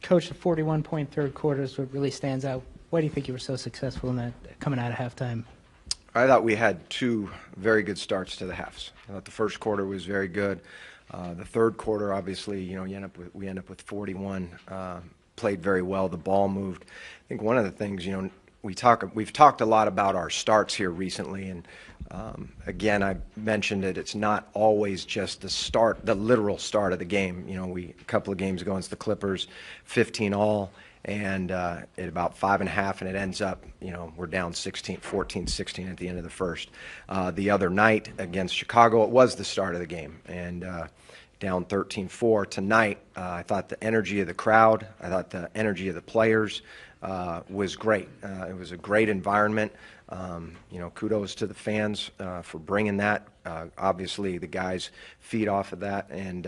Coach, the 41-point third quarter is what really stands out. Why do you think you were so successful in that coming out of halftime? I thought we had two very good starts to the halves. I thought the first quarter was very good. The third quarter, obviously, we end up with 41. Played very well. The ball moved. I think one of the things, we've talked a lot about our starts here recently, and again, I mentioned it. It's not always just the literal start of the game. A couple of games ago against the Clippers, 15 all. And at about 5.5, and it ends up, we're down 14-16 at the end of the first. The other night against Chicago, it was the start of the game, and down 13-4. Tonight, I thought the energy of the crowd, I thought the energy of the players was great. It was a great environment. Kudos to the fans for bringing that. Obviously, the guys feed off of that, and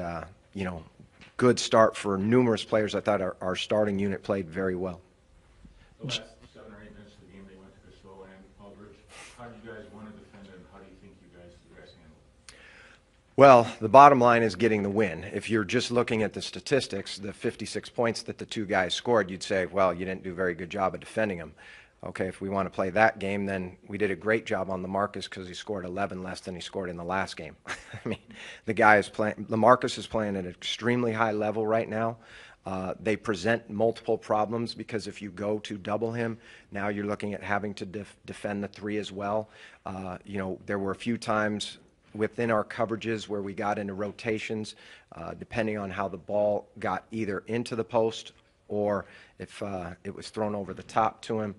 good start for numerous players. I thought our starting unit played very well. The last 7 or 8 minutes of the game, they went to the slow end coverage. How do you guys want to defend it, and how do you think you guys handle it? Well, the bottom line is getting the win. If you're just looking at the statistics, the 56 points that the two guys scored, you'd say, well, you didn't do a very good job of defending them. Okay, if we want to play that game, then we did a great job on LaMarcus because he scored 11 less than he scored in the last game. I mean, the guy is playing. LaMarcus is playing at an extremely high level right now. They present multiple problems because if you go to double him, now you're looking at having to defend the three as well. There were a few times within our coverages where we got into rotations, depending on how the ball got either into the post or if it was thrown over the top to him.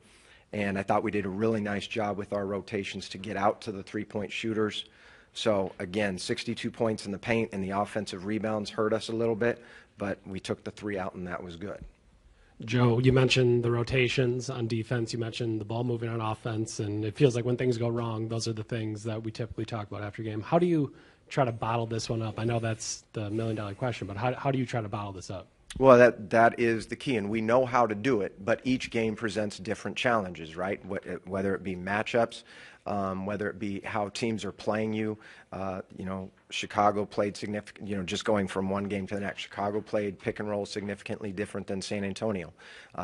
And I thought we did a really nice job with our rotations to get out to the three-point shooters. So, again, 62 points in the paint, and the offensive rebounds hurt us a little bit, but we took the three out, and that was good. Joe, you mentioned the rotations on defense. You mentioned the ball moving on offense, and it feels like when things go wrong, those are the things that we typically talk about after a game. How do you try to bottle this one up? I know that's the million-dollar question, but how do you try to bottle this up? Well, that is the key, and we know how to do it, but each game presents different challenges, right? Whether it be matchups, whether it be how teams are playing you. Chicago played significant, just going from one game to the next. Chicago played pick and roll significantly different than San Antonio.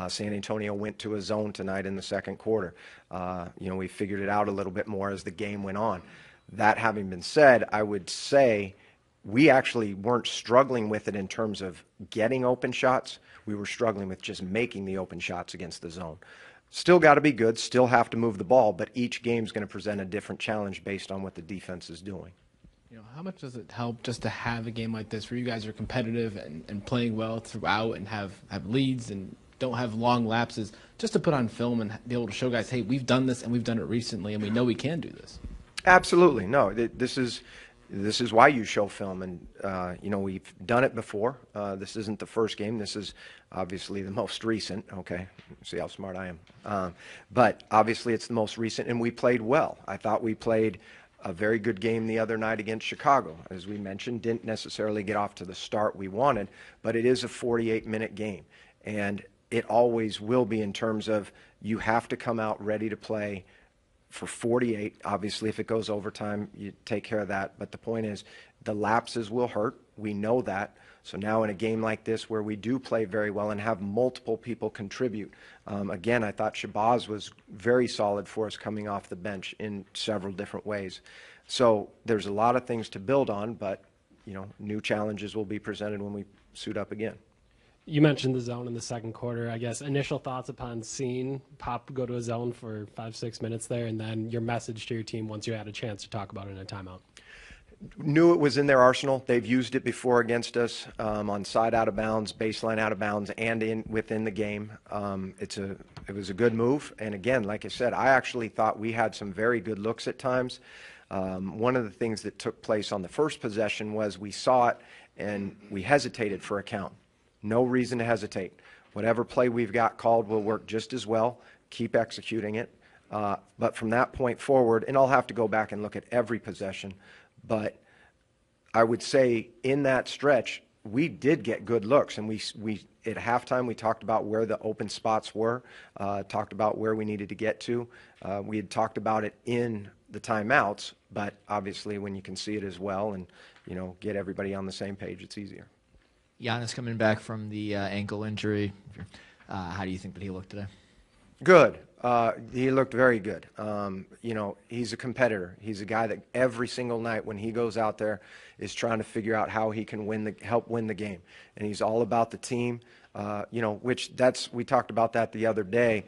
San Antonio went to a zone tonight in the second quarter. We figured it out a little bit more as the game went on. That having been said, I would say we actually weren't struggling with it in terms of getting open shots. We were struggling with just making the open shots against the zone. Still got to be good, still have to move the ball, but each game's going to present a different challenge based on what the defense is doing. How much does it help just to have a game like this where you guys are competitive and playing well throughout and have leads and don't have long lapses, just to put on film and be able to show guys, hey, we've done this and we've done it recently and we know we can do this? Absolutely. No, this is why you show film, and we've done it before. This isn't the first game. This is obviously the most recent. Okay, see how smart I am. But obviously it's the most recent, and we played well. I thought we played a very good game the other night against Chicago. As we mentioned, didn't necessarily get off to the start we wanted, but it is a 48-minute game, and it always will be in terms of you have to come out ready to play for 48. Obviously, if it goes overtime, you take care of that. But the point is, the lapses will hurt. We know that. So now in a game like this where we do play very well and have multiple people contribute, again, I thought Shabazz was very solid for us coming off the bench in several different ways. So there's a lot of things to build on, but new challenges will be presented when we suit up again. You mentioned the zone in the second quarter. I guess initial thoughts upon seeing Pop go to a zone for 5-6 minutes there, and then your message to your team once you had a chance to talk about it in a timeout. Knew it was in their arsenal. They've used it before against us on side out of bounds, baseline out of bounds, and within the game. It was a good move. And again, like I said, I actually thought we had some very good looks at times. One of the things that took place on the first possession was we saw it and we hesitated for a count. No reason to hesitate. Whatever play we've got called will work just as well. Keep executing it. But from that point forward, and I'll have to go back and look at every possession, but I would say in that stretch, we did get good looks. And we at halftime, we talked about where the open spots were, talked about where we needed to get to. We had talked about it in the timeouts, but obviously when you can see it as well and, get everybody on the same page, it's easier. Giannis coming back from the ankle injury. How do you think that he looked today? Good. He looked very good. You know, he's a competitor. He's a guy that every single night when he goes out there is trying to figure out how he can help win the game. And he's all about the team. You know, we talked about that the other day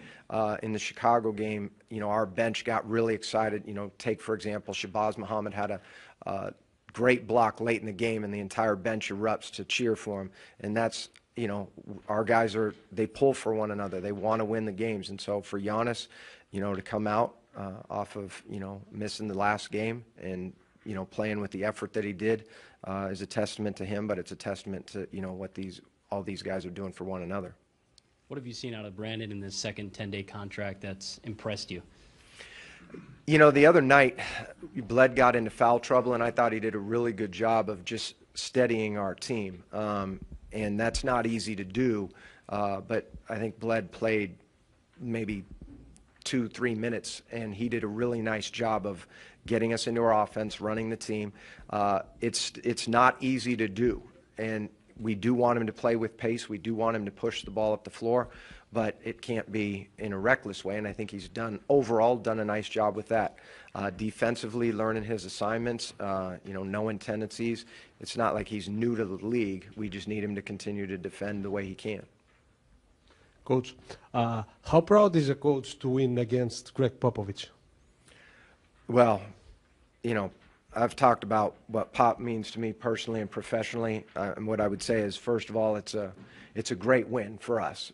in the Chicago game. You know, our bench got really excited. You know, take for example, Shabazz Muhammad had a great block late in the game, and the entire bench erupts to cheer for him. And that's, you know, our guys they pull for one another. They want to win the games. And so for Giannis, you know, to come out off of, you know, missing the last game and, you know, playing with the effort that he did is a testament to him, but it's a testament to, you know, what all these guys are doing for one another. What have you seen out of Brandon in this second 10-day contract that's impressed you? You know, the other night, Bled got into foul trouble, and I thought he did a really good job of just steadying our team. And that's not easy to do, but I think Bled played maybe 2-3 minutes, and he did a really nice job of getting us into our offense, running the team. It's not easy to do, and we do want him to play with pace. We do want him to push the ball up the floor, but it can't be in a reckless way, and I think he's overall done a nice job with that. Defensively, learning his assignments, you know, knowing tendencies. It's not like he's new to the league. We just need him to continue to defend the way he can. Coach, how proud is a coach to win against Gregg Popovich? Well, you know, I've talked about what Pop means to me personally and professionally, and what I would say is, first of all, it's a great win for us.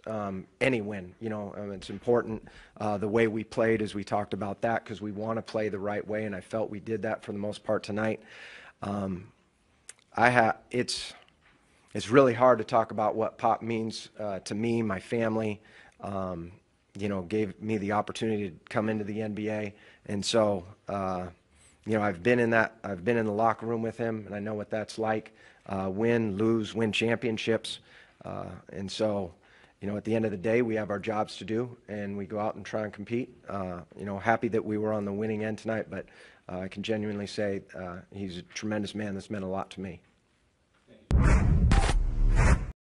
Any win, you know, it's important. The way we played, as we talked about that, because we want to play the right way, and I felt we did that for the most part tonight. It's really hard to talk about what Pop means to me, my family. You know, gave me the opportunity to come into the NBA, and so. You know, I've been in the locker room with him, and I know what that's like. Win, lose, win championships. And so, you know, at the end of the day, we have our jobs to do, and we go out and try and compete. You know, happy that we were on the winning end tonight, but I can genuinely say he's a tremendous man that's meant a lot to me.